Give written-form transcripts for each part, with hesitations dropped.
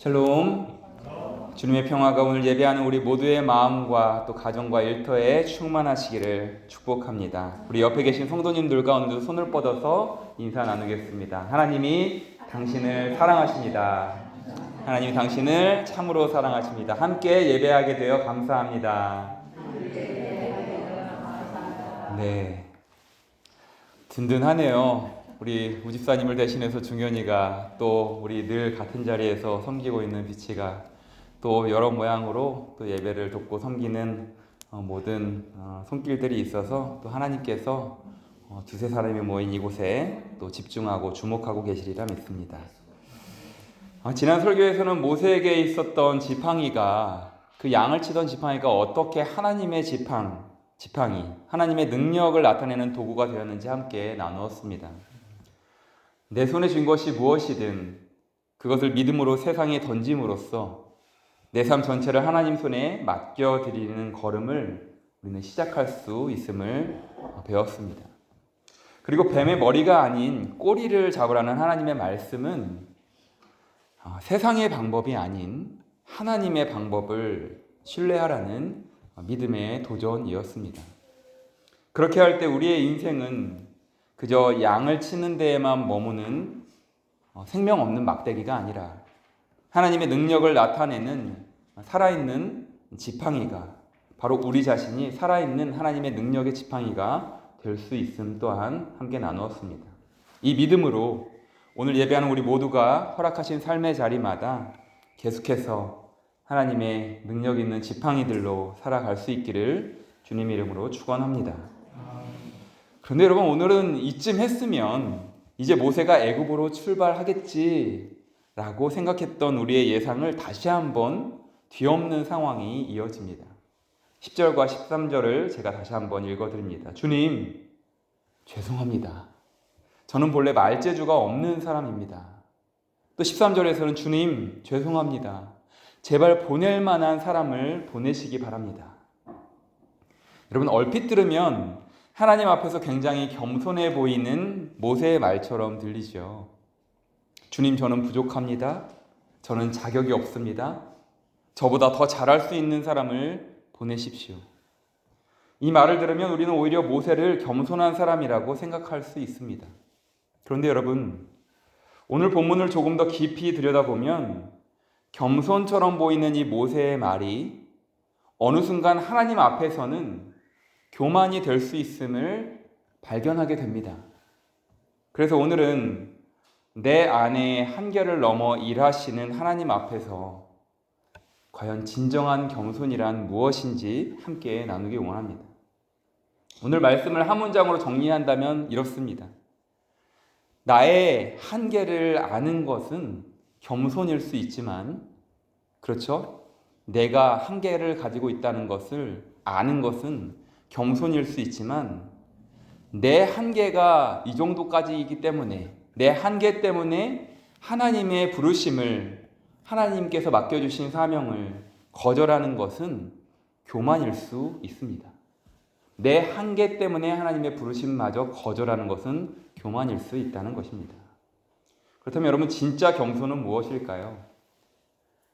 샬롬. 주님의 평화가 오늘 예배하는 우리 모두의 마음과 또 가정과 일터에 충만하시기를 축복합니다. 우리 옆에 계신 성도님들과 오늘도 손을 뻗어서 인사 나누겠습니다. 하나님이 당신을 사랑하십니다. 하나님이 당신을 참으로 사랑하십니다. 함께 예배하게 되어 감사합니다. 네, 든든하네요. 우리 우집사님을 대신해서 중현이가, 또 우리 늘 같은 자리에서 섬기고 있는 비치가 또 여러 모양으로 또 예배를 돕고 섬기는 모든 손길들이 있어서 또 하나님께서 두세 사람이 모인 이곳에 또 집중하고 주목하고 계시리라 믿습니다. 지난 설교에서는 모세에게 있었던 지팡이가, 그 양을 치던 지팡이가 어떻게 하나님의 지팡이, 하나님의 능력을 나타내는 도구가 되었는지 함께 나누었습니다. 내 손에 쥔 것이 무엇이든 그것을 믿음으로 세상에 던짐으로써 내 삶 전체를 하나님 손에 맡겨드리는 걸음을 우리는 시작할 수 있음을 배웠습니다. 그리고 뱀의 머리가 아닌 꼬리를 잡으라는 하나님의 말씀은 세상의 방법이 아닌 하나님의 방법을 신뢰하라는 믿음의 도전이었습니다. 그렇게 할 때 우리의 인생은 그저 양을 치는 데에만 머무는 생명 없는 막대기가 아니라 하나님의 능력을 나타내는 살아있는 지팡이가, 바로 우리 자신이 살아있는 하나님의 능력의 지팡이가 될 수 있음 또한 함께 나누었습니다. 이 믿음으로 오늘 예배하는 우리 모두가 허락하신 삶의 자리마다 계속해서 하나님의 능력 있는 지팡이들로 살아갈 수 있기를 주님 이름으로 축원합니다. 그런데 여러분, 오늘은 이쯤 했으면 이제 모세가 애굽으로 출발하겠지라고 생각했던 우리의 예상을 다시 한번 뒤엎는 상황이 이어집니다. 10절과 13절을 제가 다시 한번 읽어드립니다. 주님, 죄송합니다. 저는 본래 말재주가 없는 사람입니다. 또 13절에서는 주님, 죄송합니다. 제발 보낼 만한 사람을 보내시기 바랍니다. 여러분, 얼핏 들으면 하나님 앞에서 굉장히 겸손해 보이는 모세의 말처럼 들리죠. 주님, 저는 부족합니다. 저는 자격이 없습니다. 저보다 더 잘할 수 있는 사람을 보내십시오. 이 말을 들으면 우리는 오히려 모세를 겸손한 사람이라고 생각할 수 있습니다. 그런데 여러분, 오늘 본문을 조금 더 깊이 들여다보면 겸손처럼 보이는 이 모세의 말이 어느 순간 하나님 앞에서는 교만이 될 수 있음을 발견하게 됩니다. 그래서 오늘은 내 안의 한계를 넘어 일하시는 하나님 앞에서 과연 진정한 겸손이란 무엇인지 함께 나누기 원합니다. 오늘 말씀을 한 문장으로 정리한다면 이렇습니다. 나의 한계를 아는 것은 겸손일 수 있지만, 그렇죠? 내가 한계를 가지고 있다는 것을 아는 것은 겸손일 수 있지만, 내 한계가 이 정도까지이기 때문에, 내 한계 때문에 하나님의 부르심을, 하나님께서 맡겨주신 사명을 거절하는 것은 교만일 수 있습니다. 내 한계 때문에 하나님의 부르심마저 거절하는 것은 교만일 수 있다는 것입니다. 그렇다면 여러분, 진짜 겸손은 무엇일까요?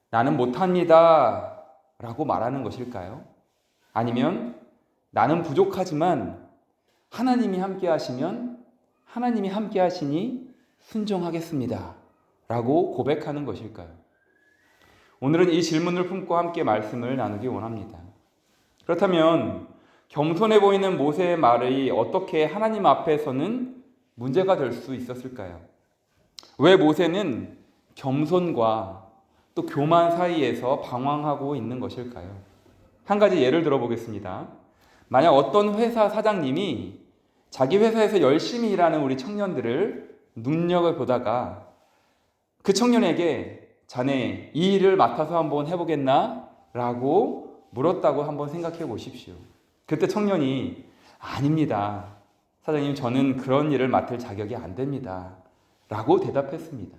나는 못합니다 라고 말하는 것일까요? 아니면 나는 부족하지만 하나님이 함께 하시면 하나님이 함께 하시니 순종하겠습니다 라고 고백하는 것일까요? 오늘은 이 질문을 품고 함께 말씀을 나누기 원합니다. 그렇다면 겸손해 보이는 모세의 말이 어떻게 하나님 앞에서는 문제가 될 수 있었을까요? 왜 모세는 겸손과 또 교만 사이에서 방황하고 있는 것일까요? 한 가지 예를 들어보겠습니다. 만약 어떤 회사 사장님이 자기 회사에서 열심히 일하는 우리 청년들을 눈여겨보다가 그 청년에게 자네 이 일을 맡아서 한번 해보겠나? 라고 물었다고 한번 생각해 보십시오. 그때 청년이 아닙니다. 사장님, 저는 그런 일을 맡을 자격이 안 됩니다. 라고 대답했습니다.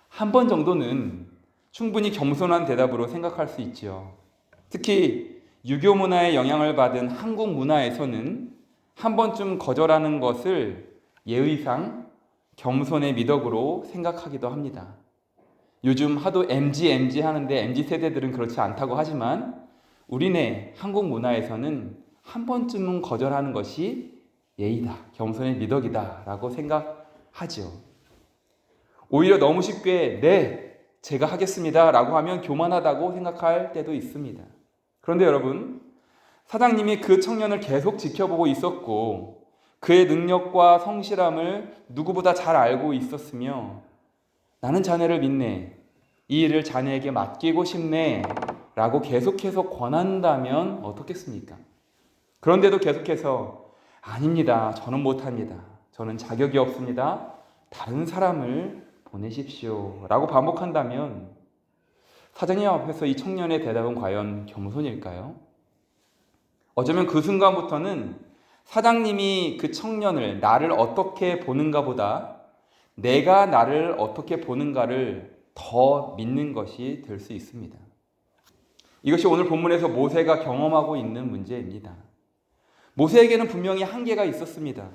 한 번 정도는 충분히 겸손한 대답으로 생각할 수 있죠. 특히 유교 문화의 영향을 받은 한국 문화에서는 한 번쯤 거절하는 것을 예의상 겸손의 미덕으로 생각하기도 합니다. 요즘 하도 MG 하는데 MZ 세대들은 그렇지 않다고 하지만 우리네 한국 문화에서는 한 번쯤은 거절하는 것이 예의다, 겸손의 미덕이다 라고 생각하죠. 오히려 너무 쉽게 네, 제가 하겠습니다 라고 하면 교만하다고 생각할 때도 있습니다. 그런데 여러분, 사장님이 그 청년을 계속 지켜보고 있었고 그의 능력과 성실함을 누구보다 잘 알고 있었으며 나는 자네를 믿네, 이 일을 자네에게 맡기고 싶네 라고 계속해서 권한다면 어떻겠습니까? 그런데도 계속해서 아닙니다, 저는 못합니다, 저는 자격이 없습니다, 다른 사람을 보내십시오 라고 반복한다면 사장님 앞에서 이 청년의 대답은 과연 겸손일까요? 어쩌면 그 순간부터는 사장님이 그 청년을 나를 어떻게 보는가 보다 내가 나를 어떻게 보는가를 더 믿는 것이 될 수 있습니다. 이것이 오늘 본문에서 모세가 경험하고 있는 문제입니다. 모세에게는 분명히 한계가 있었습니다.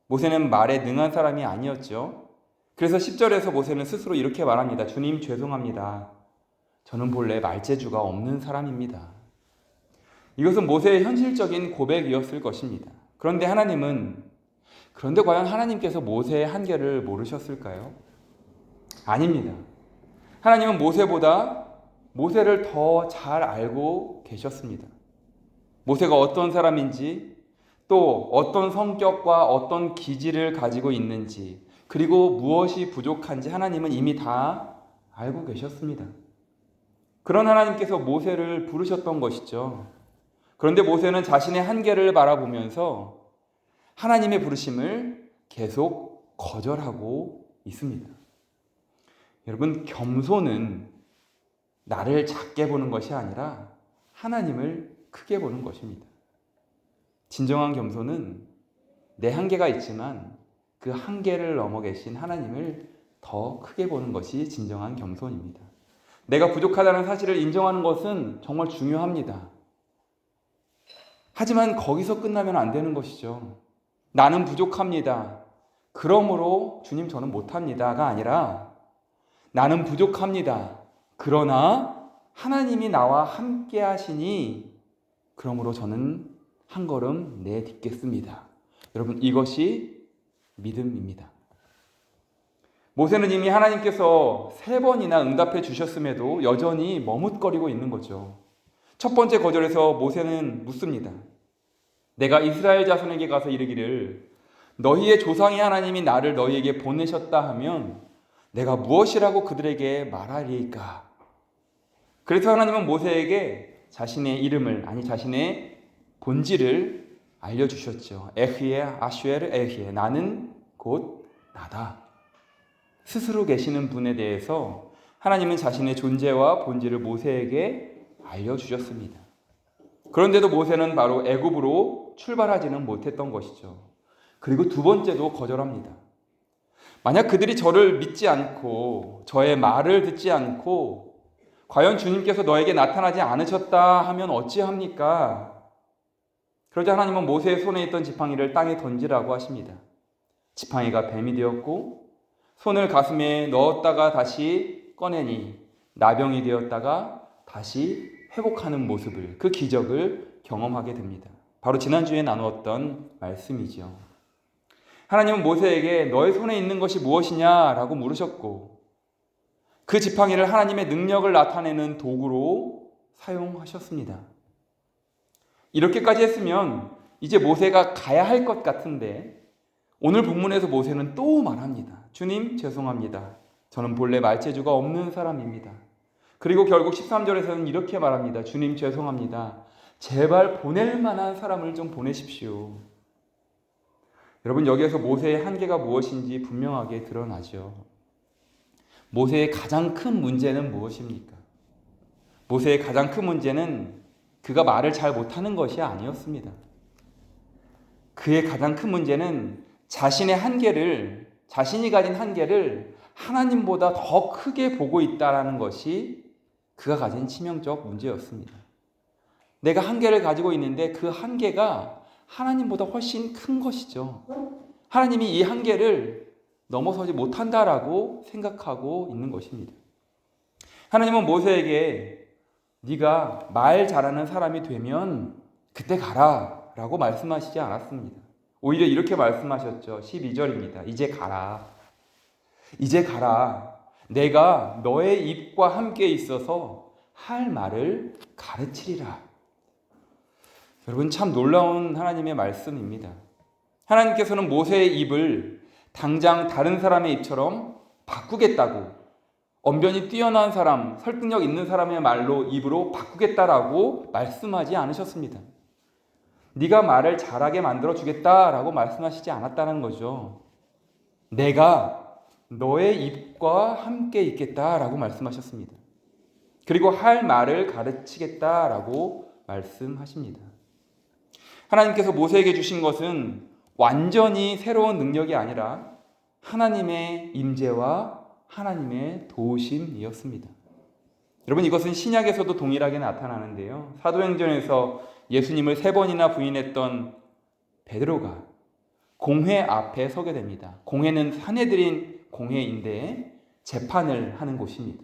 모세는 말에 능한 사람이 아니었죠. 그래서 10절에서 모세는 스스로 이렇게 말합니다. 주님, 죄송합니다. 저는 본래 말재주가 없는 사람입니다. 이것은 모세의 현실적인 고백이었을 것입니다. 그런데 과연 하나님께서 모세의 한계를 모르셨을까요? 아닙니다. 하나님은 모세를 더 잘 알고 계셨습니다. 모세가 어떤 사람인지, 또 어떤 성격과 어떤 기질을 가지고 있는지, 그리고 무엇이 부족한지 하나님은 이미 다 알고 계셨습니다. 그런 하나님께서 모세를 부르셨던 것이죠. 그런데 모세는 자신의 한계를 바라보면서 하나님의 부르심을 계속 거절하고 있습니다. 여러분, 겸손은 나를 작게 보는 것이 아니라 하나님을 크게 보는 것입니다. 진정한 겸손은 내 한계가 있지만 그 한계를 넘어 계신 하나님을 더 크게 보는 것이 진정한 겸손입니다. 내가 부족하다는 사실을 인정하는 것은 정말 중요합니다. 하지만 거기서 끝나면 안 되는 것이죠. 나는 부족합니다, 그러므로 주님 저는 못합니다가 아니라 나는 부족합니다, 그러나 하나님이 나와 함께 하시니 그러므로 저는 한 걸음 내딛겠습니다. 여러분, 이것이 믿음입니다. 모세는 이미 하나님께서 3번이나 응답해 주셨음에도 여전히 머뭇거리고 있는 거죠. 첫 번째 거절에서 모세는 묻습니다. 내가 이스라엘 자손에게 가서 이르기를 너희의 조상의 하나님이 나를 너희에게 보내셨다 하면 내가 무엇이라고 그들에게 말하리이까? 그래서 하나님은 모세에게 자신의 이름을, 자신의 본질을 알려주셨죠. 에히에 아슈에르 에히에, 나는 곧 나다. 스스로 계시는 분에 대해서 하나님은 자신의 존재와 본질을 모세에게 알려주셨습니다. 그런데도 모세는 바로 애굽으로 출발하지는 못했던 것이죠. 그리고 두 번째도 거절합니다. 만약 그들이 저를 믿지 않고 저의 말을 듣지 않고 과연 주님께서 너에게 나타나지 않으셨다 하면 어찌합니까? 그러자 하나님은 모세의 손에 있던 지팡이를 땅에 던지라고 하십니다. 지팡이가 뱀이 되었고 손을 가슴에 넣었다가 다시 꺼내니 나병이 되었다가 다시 회복하는 모습을, 그 기적을 경험하게 됩니다. 바로 지난주에 나누었던 말씀이죠. 하나님은 모세에게 너의 손에 있는 것이 무엇이냐라고 물으셨고 그 지팡이를 하나님의 능력을 나타내는 도구로 사용하셨습니다. 이렇게까지 했으면 이제 모세가 가야 할 것 같은데 오늘 본문에서 모세는 또 말합니다. 주님, 죄송합니다. 저는 본래 말재주가 없는 사람입니다. 그리고 결국 13절에서는 이렇게 말합니다. 주님, 죄송합니다. 제발 보낼 만한 사람을 좀 보내십시오. 여러분, 여기에서 모세의 한계가 무엇인지 분명하게 드러나죠. 모세의 가장 큰 문제는 무엇입니까? 모세의 가장 큰 문제는 그가 말을 잘 못하는 것이 아니었습니다. 그의 가장 큰 문제는 자신이 가진 한계를 하나님보다 더 크게 보고 있다는 것이 그가 가진 치명적 문제였습니다. 내가 한계를 가지고 있는데 그 한계가 하나님보다 훨씬 큰 것이죠. 하나님이 이 한계를 넘어서지 못한다라고 생각하고 있는 것입니다. 하나님은 모세에게 네가 말 잘하는 사람이 되면 그때 가라 라고 말씀하시지 않았습니다. 오히려 이렇게 말씀하셨죠. 12절입니다. 이제 가라. 이제 가라. 내가 너의 입과 함께 있어서 할 말을 가르치리라. 여러분, 참 놀라운 하나님의 말씀입니다. 하나님께서는 모세의 입을 당장 다른 사람의 입처럼 바꾸겠다고, 언변이 뛰어난 사람, 설득력 있는 사람의 말로 입으로 바꾸겠다라고 말씀하지 않으셨습니다. 네가 말을 잘하게 만들어 주겠다라고 말씀하시지 않았다는 거죠. 내가 너의 입과 함께 있겠다라고 말씀하셨습니다. 그리고 할 말을 가르치겠다라고 말씀하십니다. 하나님께서 모세에게 주신 것은 완전히 새로운 능력이 아니라 하나님의 임재와 하나님의 도우심이었습니다. 여러분, 이것은 신약에서도 동일하게 나타나는데요. 사도행전에서 예수님을 3번이나 부인했던 베드로가 공회 앞에 서게 됩니다. 공회는 사내들인 공회인데 재판을 하는 곳입니다.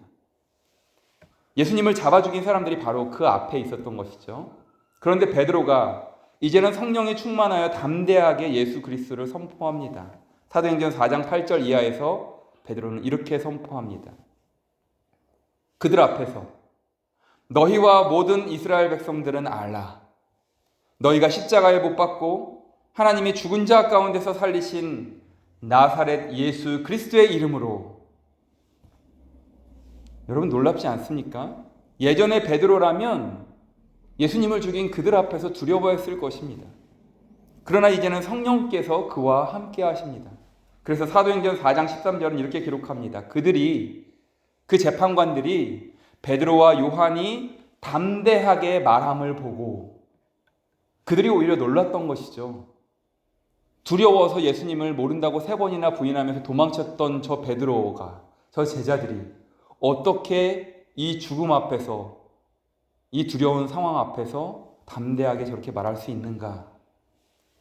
예수님을 잡아 죽인 사람들이 바로 그 앞에 있었던 것이죠. 그런데 베드로가 이제는 성령이 충만하여 담대하게 예수 그리스도를 선포합니다. 사도행전 4장 8절 이하에서 베드로는 이렇게 선포합니다. 그들 앞에서 너희와 모든 이스라엘 백성들은 알라. 너희가 십자가에 못 박고 하나님이 죽은 자 가운데서 살리신 나사렛 예수 그리스도의 이름으로. 여러분, 놀랍지 않습니까? 예전에 베드로라면 예수님을 죽인 그들 앞에서 두려워했을 것입니다. 그러나 이제는 성령께서 그와 함께 하십니다. 그래서 사도행전 4장 13절은 이렇게 기록합니다. 그 재판관들이 베드로와 요한이 담대하게 말함을 보고 그들이 오히려 놀랐던 것이죠. 두려워서 예수님을 모른다고 3번이나 부인하면서 도망쳤던 저 베드로가, 저 제자들이 어떻게 이 죽음 앞에서, 이 두려운 상황 앞에서 담대하게 저렇게 말할 수 있는가?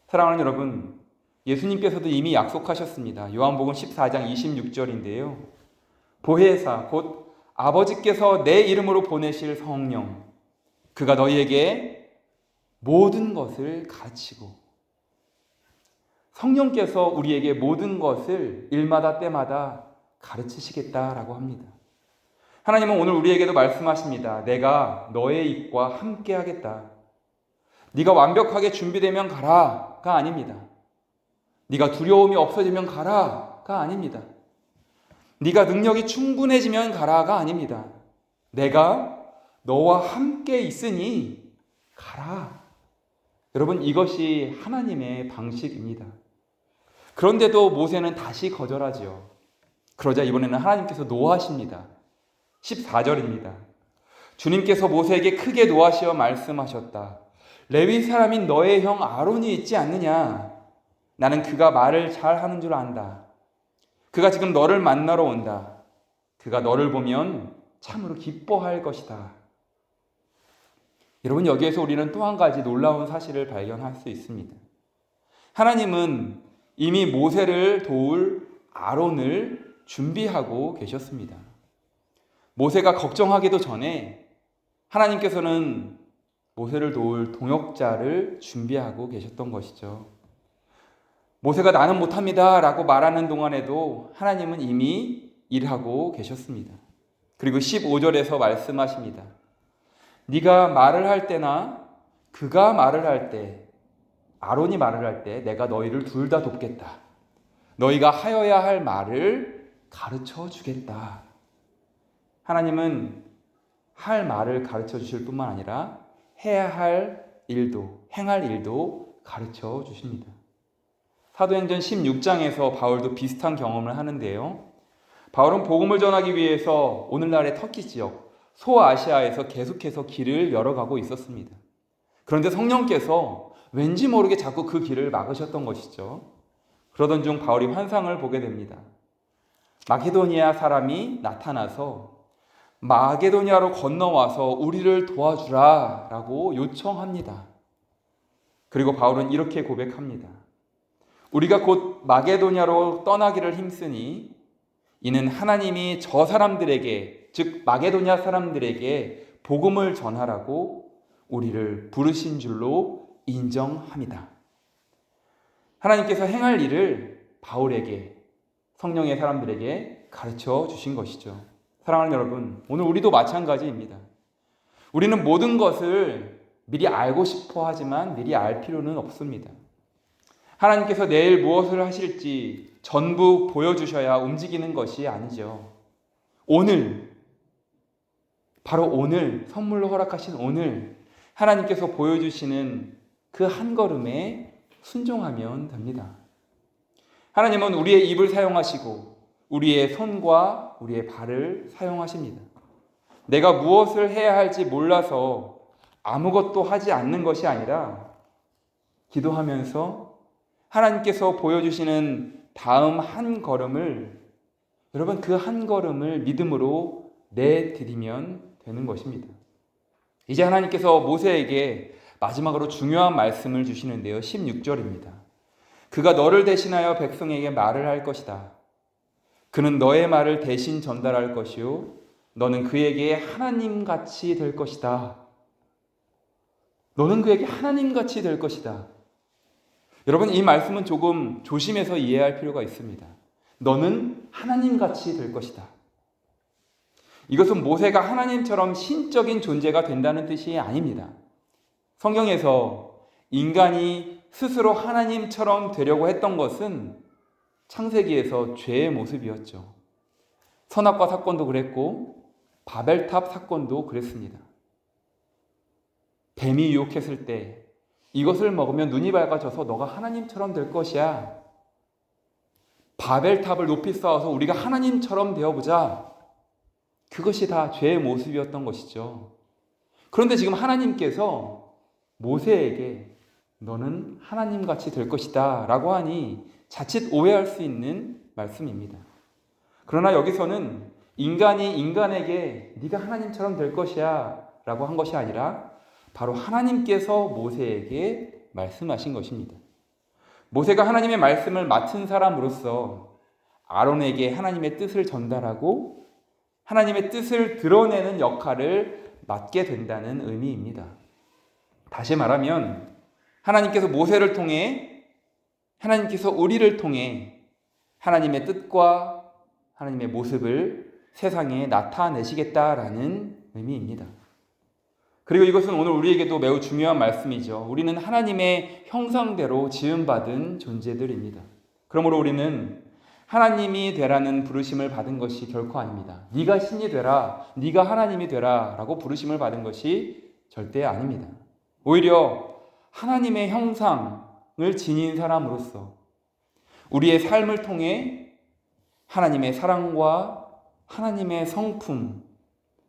사랑하는 여러분, 예수님께서도 이미 약속하셨습니다. 요한복음 14장 26절인데요. 보혜사 곧 아버지께서 내 이름으로 보내실 성령, 그가 너희에게 모든 것을 가르치고, 성령께서 우리에게 모든 것을 일마다 때마다 가르치시겠다라고 합니다. 하나님은 오늘 우리에게도 말씀하십니다. 내가 너의 입과 함께 하겠다. 네가 완벽하게 준비되면 가라가 아닙니다. 네가 두려움이 없어지면 가라가 아닙니다. 네가 능력이 충분해지면 가라가 아닙니다. 내가 너와 함께 있으니 가라. 여러분, 이것이 하나님의 방식입니다. 그런데도 모세는 다시 거절하지요. 그러자 이번에는 하나님께서 노하십니다. 14절입니다. 주님께서 모세에게 크게 노하시어 말씀하셨다. 레위 사람인 너의 형 아론이 있지 않느냐? 나는 그가 말을 잘 하는 줄 안다. 그가 지금 너를 만나러 온다. 그가 너를 보면 참으로 기뻐할 것이다. 여러분, 여기에서 우리는 또 한 가지 놀라운 사실을 발견할 수 있습니다. 하나님은 이미 모세를 도울 아론을 준비하고 계셨습니다. 모세가 걱정하기도 전에 하나님께서는 모세를 도울 동역자를 준비하고 계셨던 것이죠. 모세가 나는 못합니다 라고 말하는 동안에도 하나님은 이미 일하고 계셨습니다. 그리고 15절에서 말씀하십니다. 네가 말을 할 때나 그가 말을 할 때, 아론이 말을 할 때 내가 너희를 둘 다 돕겠다. 너희가 하여야 할 말을 가르쳐 주겠다. 하나님은 할 말을 가르쳐 주실 뿐만 아니라 해야 할 일도, 행할 일도 가르쳐 주십니다. 사도행전 16장에서 바울도 비슷한 경험을 하는데요. 바울은 복음을 전하기 위해서 오늘날의 터키 지역, 소아시아에서 계속해서 길을 열어가고 있었습니다. 그런데 성령께서 왠지 모르게 자꾸 그 길을 막으셨던 것이죠. 그러던 중 바울이 환상을 보게 됩니다. 마게도니아 사람이 나타나서 마게도니아로 건너와서 우리를 도와주라 라고 요청합니다. 그리고 바울은 이렇게 고백합니다. 우리가 곧 마게도니아로 떠나기를 힘쓰니 이는 하나님이 저 사람들에게 즉 마게도냐 사람들에게 복음을 전하라고 우리를 부르신 줄로 인정합니다. 하나님께서 행할 일을 바울에게, 성령의 사람들에게 가르쳐 주신 것이죠. 사랑하는 여러분, 오늘 우리도 마찬가지입니다. 우리는 모든 것을 미리 알고 싶어 하지만 미리 알 필요는 없습니다. 하나님께서 내일 무엇을 하실지 전부 보여주셔야 움직이는 것이 아니죠. 오늘, 바로 오늘, 선물로 허락하신 오늘 하나님께서 보여주시는 그 한 걸음에 순종하면 됩니다. 하나님은 우리의 입을 사용하시고 우리의 손과 우리의 발을 사용하십니다. 내가 무엇을 해야 할지 몰라서 아무것도 하지 않는 것이 아니라 기도하면서 하나님께서 보여주시는 다음 한 걸음을, 여러분 그 한 걸음을 믿음으로 내드리면 되는 것입니다. 이제 하나님께서 모세에게 마지막으로 중요한 말씀을 주시는데요. 16절입니다. 그가 너를 대신하여 백성에게 말을 할 것이다. 그는 너의 말을 대신 전달할 것이요 너는 그에게 하나님같이 될 것이다. 너는 그에게 하나님같이 될 것이다. 여러분, 이 말씀은 조금 조심해서 이해할 필요가 있습니다. 너는 하나님같이 될 것이다. 이것은 모세가 하나님처럼 신적인 존재가 된다는 뜻이 아닙니다. 성경에서 인간이 스스로 하나님처럼 되려고 했던 것은 창세기에서 죄의 모습이었죠. 선악과 사건도 그랬고 바벨탑 사건도 그랬습니다. 뱀이 유혹했을 때 이것을 먹으면 눈이 밝아져서 너가 하나님처럼 될 것이야. 바벨탑을 높이 쌓아서 우리가 하나님처럼 되어보자. 그것이 다 죄의 모습이었던 것이죠. 그런데 지금 하나님께서 모세에게 너는 하나님같이 될 것이다 라고 하니 자칫 오해할 수 있는 말씀입니다. 그러나 여기서는 인간이 인간에게 네가 하나님처럼 될 것이야 라고 한 것이 아니라 바로 하나님께서 모세에게 말씀하신 것입니다. 모세가 하나님의 말씀을 맡은 사람으로서 아론에게 하나님의 뜻을 전달하고 하나님의 뜻을 드러내는 역할을 맡게 된다는 의미입니다. 다시 말하면 하나님께서 모세를 통해, 하나님께서 우리를 통해 하나님의 뜻과 하나님의 모습을 세상에 나타내시겠다라는 의미입니다. 그리고 이것은 오늘 우리에게도 매우 중요한 말씀이죠. 우리는 하나님의 형상대로 지음받은 존재들입니다. 그러므로 우리는 하나님이 되라는 부르심을 받은 것이 결코 아닙니다. 네가 신이 되라, 네가 하나님이 되라 라고 부르심을 받은 것이 절대 아닙니다. 오히려 하나님의 형상을 지닌 사람으로서 우리의 삶을 통해 하나님의 사랑과 하나님의 성품,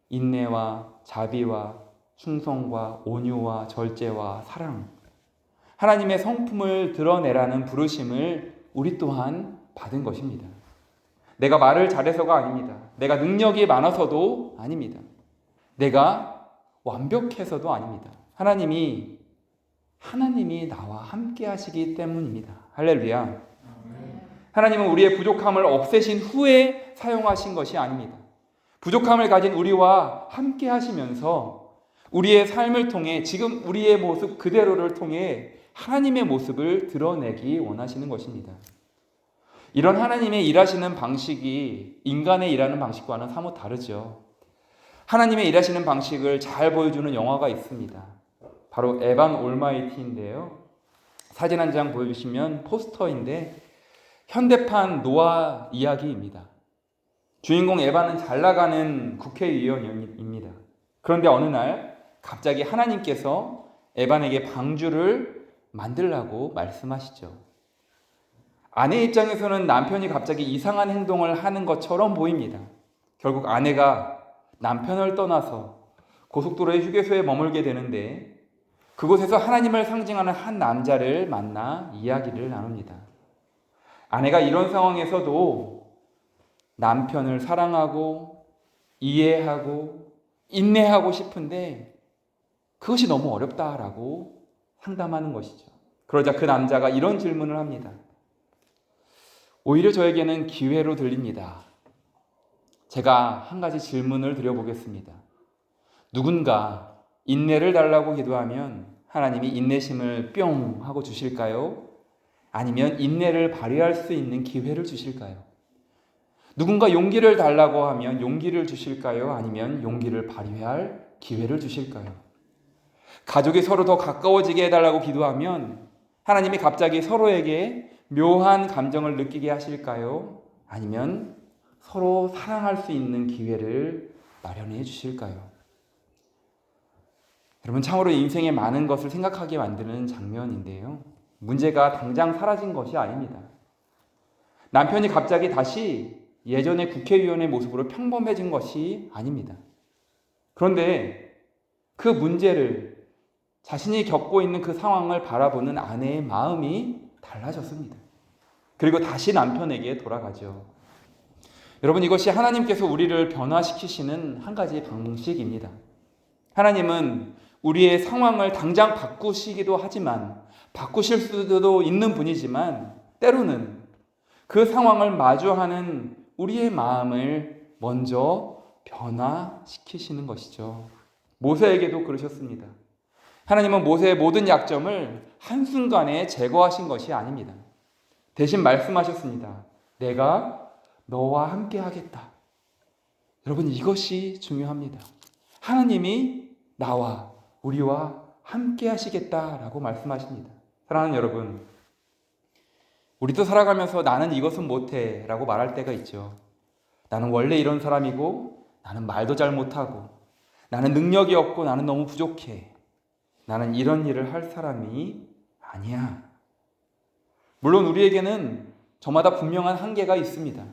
인내와 자비와 충성과 온유와 절제와 사랑, 하나님의 성품을 드러내라는 부르심을 우리 또한 받은 것입니다. 내가 말을 잘해서가 아닙니다. 내가 능력이 많아서도 아닙니다. 내가 완벽해서도 아닙니다. 하나님이 나와 함께 하시기 때문입니다. 할렐루야. 하나님은 우리의 부족함을 없애신 후에 사용하신 것이 아닙니다. 부족함을 가진 우리와 함께 하시면서 우리의 삶을 통해 지금 우리의 모습 그대로를 통해 하나님의 모습을 드러내기 원하시는 것입니다. 이런 하나님의 일하시는 방식이 인간의 일하는 방식과는 사뭇 다르죠. 하나님의 일하시는 방식을 잘 보여주는 영화가 있습니다. 바로 에반 올마이티인데요. 사진 한 장 보여주시면 포스터인데 현대판 노아 이야기입니다. 주인공 에반은 잘 나가는 국회의원입니다. 그런데 어느 날 갑자기 하나님께서 에반에게 방주를 만들라고 말씀하시죠. 아내 입장에서는 남편이 갑자기 이상한 행동을 하는 것처럼 보입니다. 결국 아내가 남편을 떠나서 고속도로의 휴게소에 머물게 되는데 그곳에서 하나님을 상징하는 한 남자를 만나 이야기를 나눕니다. 아내가 이런 상황에서도 남편을 사랑하고 이해하고 인내하고 싶은데 그것이 너무 어렵다라고 상담하는 것이죠. 그러자 그 남자가 이런 질문을 합니다. 오히려 저에게는 기회로 들립니다. 제가 한 가지 질문을 드려보겠습니다. 누군가 인내를 달라고 기도하면 하나님이 인내심을 뿅 하고 주실까요? 아니면 인내를 발휘할 수 있는 기회를 주실까요? 누군가 용기를 달라고 하면 용기를 주실까요? 아니면 용기를 발휘할 기회를 주실까요? 가족이 서로 더 가까워지게 해달라고 기도하면 하나님이 갑자기 서로에게 묘한 감정을 느끼게 하실까요? 아니면 서로 사랑할 수 있는 기회를 마련해 주실까요? 여러분, 참으로 인생에 많은 것을 생각하게 만드는 장면인데요. 문제가 당장 사라진 것이 아닙니다. 남편이 갑자기 다시 예전의 국회의원의 모습으로 평범해진 것이 아닙니다. 그런데 그 문제를, 자신이 겪고 있는 그 상황을 바라보는 아내의 마음이 달라졌습니다. 그리고 다시 남편에게 돌아가죠. 여러분, 이것이 하나님께서 우리를 변화시키시는 한 가지 방식입니다. 하나님은 우리의 상황을 당장 바꾸시기도 하지만, 바꾸실 수도 있는 분이지만, 때로는 그 상황을 마주하는 우리의 마음을 먼저 변화시키시는 것이죠. 모세에게도 그러셨습니다. 하나님은 모세의 모든 약점을 한순간에 제거하신 것이 아닙니다. 대신 말씀하셨습니다. 내가 너와 함께 하겠다. 여러분, 이것이 중요합니다. 하나님이 나와 우리와 함께 하시겠다라고 말씀하십니다. 사랑하는 여러분, 우리도 살아가면서 나는 이것은 못해 라고 말할 때가 있죠. 나는 원래 이런 사람이고, 나는 말도 잘 못하고, 나는 능력이 없고, 나는 너무 부족해. 나는 이런 일을 할 사람이 아니야. 물론 우리에게는 저마다 분명한 한계가 있습니다.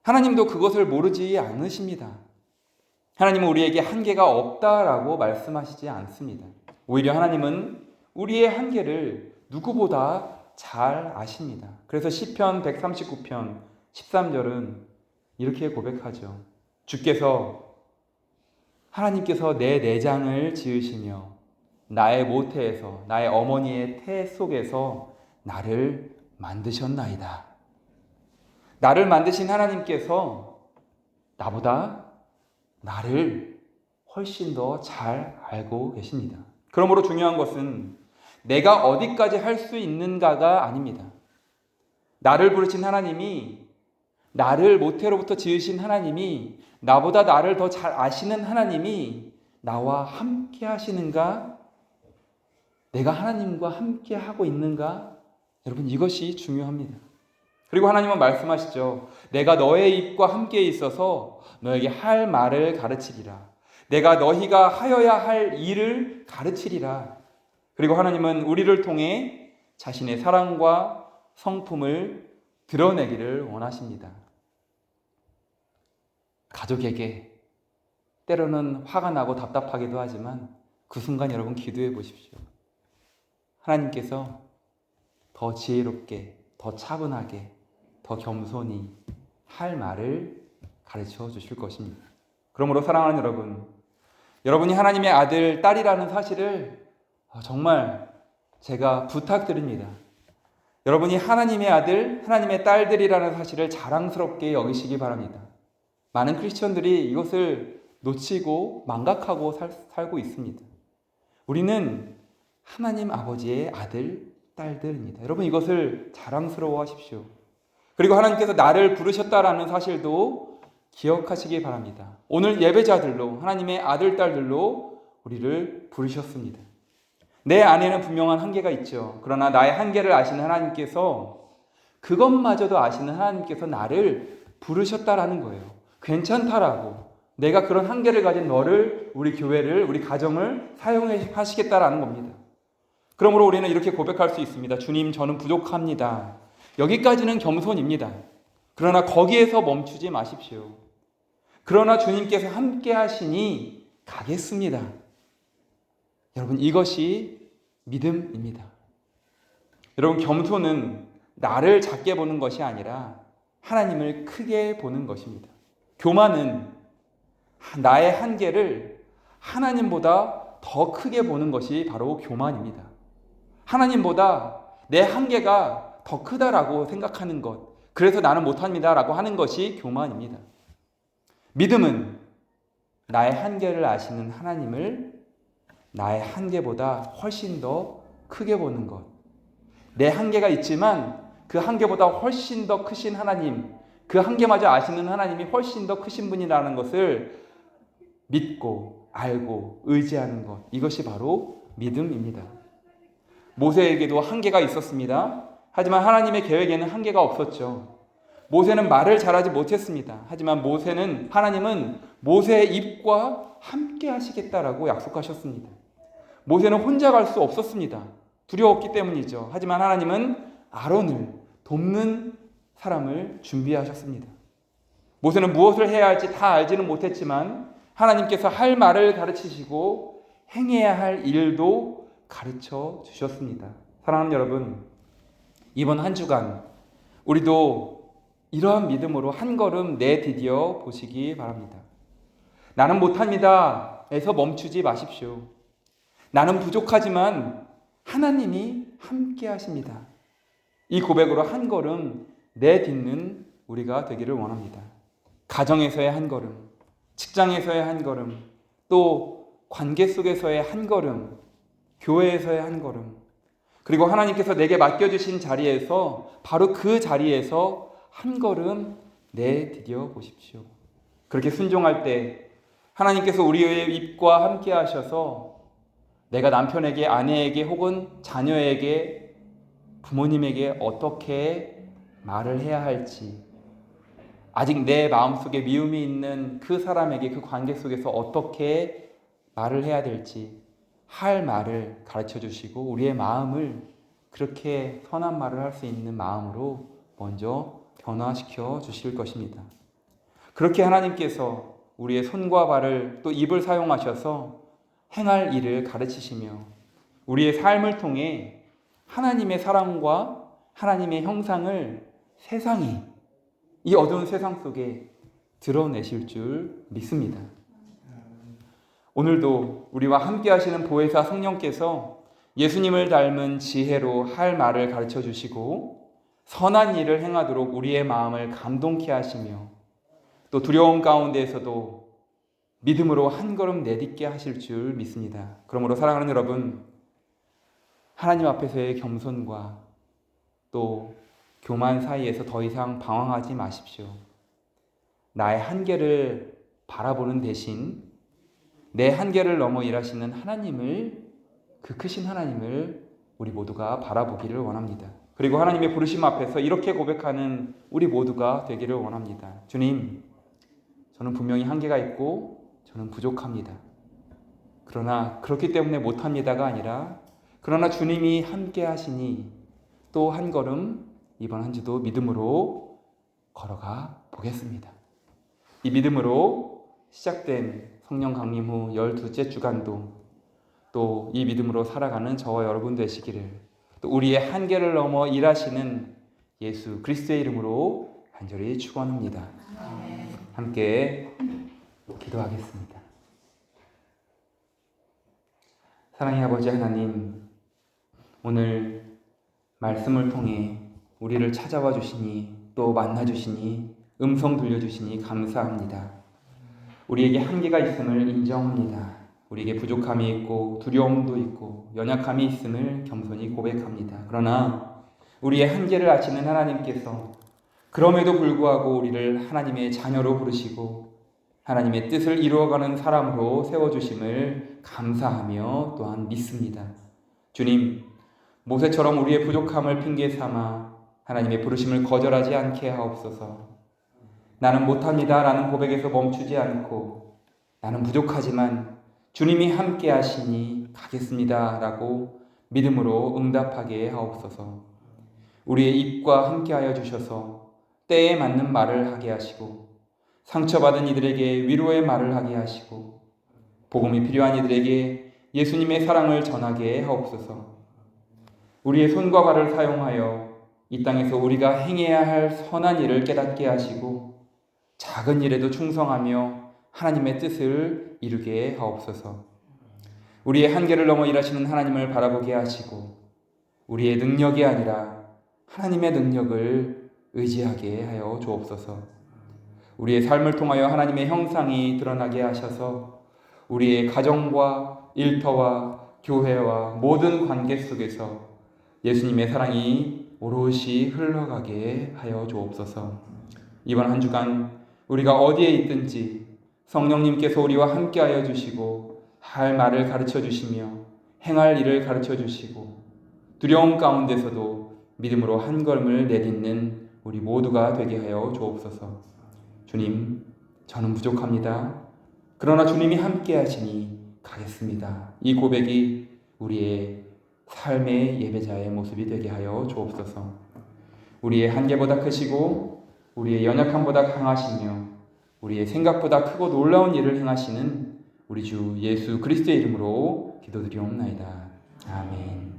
하나님도 그것을 모르지 않으십니다. 하나님은 우리에게 한계가 없다라고 말씀하시지 않습니다. 오히려 하나님은 우리의 한계를 누구보다 잘 아십니다. 그래서 시편 139편 13절은 이렇게 고백하죠. 하나님께서 내 내장을 지으시며 나의 모태에서, 나의 어머니의 태 속에서 나를 만드셨나이다. 나를 만드신 하나님께서 나보다 나를 훨씬 더 잘 알고 계십니다. 그러므로 중요한 것은 내가 어디까지 할 수 있는가가 아닙니다. 나를 부르신 하나님이, 나를 모태로부터 지으신 하나님이, 나보다 나를 더 잘 아시는 하나님이 나와 함께 하시는가? 내가 하나님과 함께 하고 있는가? 여러분, 이것이 중요합니다. 그리고 하나님은 말씀하시죠. 내가 너의 입과 함께 있어서 너에게 할 말을 가르치리라. 내가 너희가 하여야 할 일을 가르치리라. 그리고 하나님은 우리를 통해 자신의 사랑과 성품을 드러내기를 원하십니다. 가족에게 때로는 화가 나고 답답하기도 하지만 그 순간 여러분 기도해 보십시오. 하나님께서 더 지혜롭게, 더 차분하게, 더 겸손히 할 말을 가르쳐 주실 것입니다. 그러므로 사랑하는 여러분, 여러분이 하나님의 아들, 딸이라는 사실을 정말 제가 부탁드립니다. 여러분이 하나님의 아들, 하나님의 딸들이라는 사실을 자랑스럽게 여기시기 바랍니다. 많은 크리스천들이 이것을 놓치고 망각하고 살고 있습니다. 우리는 하나님 아버지의 아들, 딸들입니다. 여러분, 이것을 자랑스러워 하십시오. 그리고 하나님께서 나를 부르셨다라는 사실도 기억하시기 바랍니다. 오늘 예배자들로, 하나님의 아들, 딸들로 우리를 부르셨습니다. 내 안에는 분명한 한계가 있죠. 그러나 나의 한계를 아시는 하나님께서, 그것마저도 아시는 하나님께서 나를 부르셨다라는 거예요. 괜찮다라고. 내가 그런 한계를 가진 너를, 우리 교회를, 우리 가정을 사용하시겠다라는 겁니다. 그러므로 우리는 이렇게 고백할 수 있습니다. 주님, 저는 부족합니다. 여기까지는 겸손입니다. 그러나 거기에서 멈추지 마십시오. 그러나 주님께서 함께 하시니 가겠습니다. 여러분, 이것이 믿음입니다. 여러분, 겸손은 나를 작게 보는 것이 아니라 하나님을 크게 보는 것입니다. 교만은 나의 한계를 하나님보다 더 크게 보는 것이 바로 교만입니다. 하나님보다 내 한계가 더 크다라고 생각하는 것, 그래서 나는 못합니다라고 하는 것이 교만입니다. 믿음은 나의 한계를 아시는 하나님을 나의 한계보다 훨씬 더 크게 보는 것. 내 한계가 있지만 그 한계보다 훨씬 더 크신 하나님, 그 한계마저 아시는 하나님이 훨씬 더 크신 분이라는 것을 믿고 알고 의지하는 것. 이것이 바로 믿음입니다. 모세에게도 한계가 있었습니다. 하지만 하나님의 계획에는 한계가 없었죠. 모세는 말을 잘하지 못했습니다. 하지만 하나님은 모세의 입과 함께 하시겠다라고 약속하셨습니다. 모세는 혼자 갈 수 없었습니다. 두려웠기 때문이죠. 하지만 하나님은 아론을 돕는 사람을 준비하셨습니다. 모세는 무엇을 해야 할지 다 알지는 못했지만 하나님께서 할 말을 가르치시고 행해야 할 일도 가르쳐 주셨습니다. 사랑하는 여러분, 이번 한 주간 우리도 이러한 믿음으로 한 걸음 내디뎌 보시기 바랍니다. 나는 못합니다 에서 멈추지 마십시오. 나는 부족하지만 하나님이 함께 하십니다. 이 고백으로 한 걸음 내딛는 우리가 되기를 원합니다. 가정에서의 한 걸음, 직장에서의 한 걸음, 또 관계 속에서의 한 걸음, 교회에서의 한 걸음, 그리고 하나님께서 내게 맡겨주신 자리에서 바로 그 자리에서 한 걸음 내디뎌 보십시오. 그렇게 순종할 때 하나님께서 우리의 입과 함께 하셔서 내가 남편에게, 아내에게 혹은 자녀에게, 부모님에게 어떻게 말을 해야 할지, 아직 내 마음속에 미움이 있는 그 사람에게 그 관계 속에서 어떻게 말을 해야 될지 할 말을 가르쳐 주시고 우리의 마음을 그렇게 선한 말을 할 수 있는 마음으로 먼저 변화시켜 주실 것입니다. 그렇게 하나님께서 우리의 손과 발을 또 입을 사용하셔서 행할 일을 가르치시며 우리의 삶을 통해 하나님의 사랑과 하나님의 형상을 이 어두운 세상 속에 드러내실 줄 믿습니다. 오늘도 우리와 함께 하시는 보혜사 성령께서 예수님을 닮은 지혜로 할 말을 가르쳐 주시고 선한 일을 행하도록 우리의 마음을 감동케 하시며 또 두려움 가운데에서도 믿음으로 한 걸음 내딛게 하실 줄 믿습니다. 그러므로 사랑하는 여러분, 하나님 앞에서의 겸손과 또 교만 사이에서 더 이상 방황하지 마십시오. 나의 한계를 바라보는 대신 내 한계를 넘어 일하시는 하나님을, 그 크신 하나님을 우리 모두가 바라보기를 원합니다. 그리고 하나님의 부르심 앞에서 이렇게 고백하는 우리 모두가 되기를 원합니다. 주님, 저는 분명히 한계가 있고 저는 부족합니다. 그러나 그렇기 때문에 못합니다가 아니라 그러나 주님이 함께 하시니 또 한 걸음 이번 한 주도 믿음으로 걸어가 보겠습니다. 이 믿음으로 시작된 성령 강림 후 12째 주간도 또 이 믿음으로 살아가는 저와 여러분 되시기를, 또 우리의 한계를 넘어 일하시는 예수 그리스도의 이름으로 간절히 축원합니다. 함께 기도하겠습니다. 사랑의 아버지 하나님, 오늘 말씀을 통해 우리를 찾아와 주시니 또 만나 주시니 음성 들려주시니 감사합니다. 우리에게 한계가 있음을 인정합니다. 우리에게 부족함이 있고 두려움도 있고 연약함이 있음을 겸손히 고백합니다. 그러나 우리의 한계를 아시는 하나님께서 그럼에도 불구하고 우리를 하나님의 자녀로 부르시고 하나님의 뜻을 이루어가는 사람으로 세워주심을 감사하며 또한 믿습니다. 주님, 모세처럼 우리의 부족함을 핑계 삼아 하나님의 부르심을 거절하지 않게 하옵소서. 나는 못합니다 라는 고백에서 멈추지 않고 나는 부족하지만 주님이 함께 하시니 가겠습니다 라고 믿음으로 응답하게 하옵소서. 우리의 입과 함께 하여 주셔서 때에 맞는 말을 하게 하시고 상처받은 이들에게 위로의 말을 하게 하시고 복음이 필요한 이들에게 예수님의 사랑을 전하게 하옵소서. 우리의 손과 발을 사용하여 이 땅에서 우리가 행해야 할 선한 일을 깨닫게 하시고 작은 일에도 충성하며 하나님의 뜻을 이루게 하옵소서. 우리의 한계를 넘어 일하시는 하나님을 바라보게 하시고 우리의 능력이 아니라 하나님의 능력을 의지하게 하여 주옵소서. 우리의 삶을 통하여 하나님의 형상이 드러나게 하셔서 우리의 가정과 일터와 교회와 모든 관계 속에서 예수님의 사랑이 오롯이 흘러가게 하여 주옵소서. 이번 한 주간 우리가 어디에 있든지 성령님께서 우리와 함께하여 주시고 할 말을 가르쳐 주시며 행할 일을 가르쳐 주시고 두려움 가운데서도 믿음으로 한 걸음을 내딛는 우리 모두가 되게 하여 주옵소서. 주님, 저는 부족합니다. 그러나 주님이 함께 하시니 가겠습니다. 이 고백이 우리의 삶의 예배자의 모습이 되게 하여 주옵소서. 우리의 한계보다 크시고 우리의 연약함보다 강하시며 우리의 생각보다 크고 놀라운 일을 행하시는 우리 주 예수 그리스도의 이름으로 기도드리옵나이다. 아멘.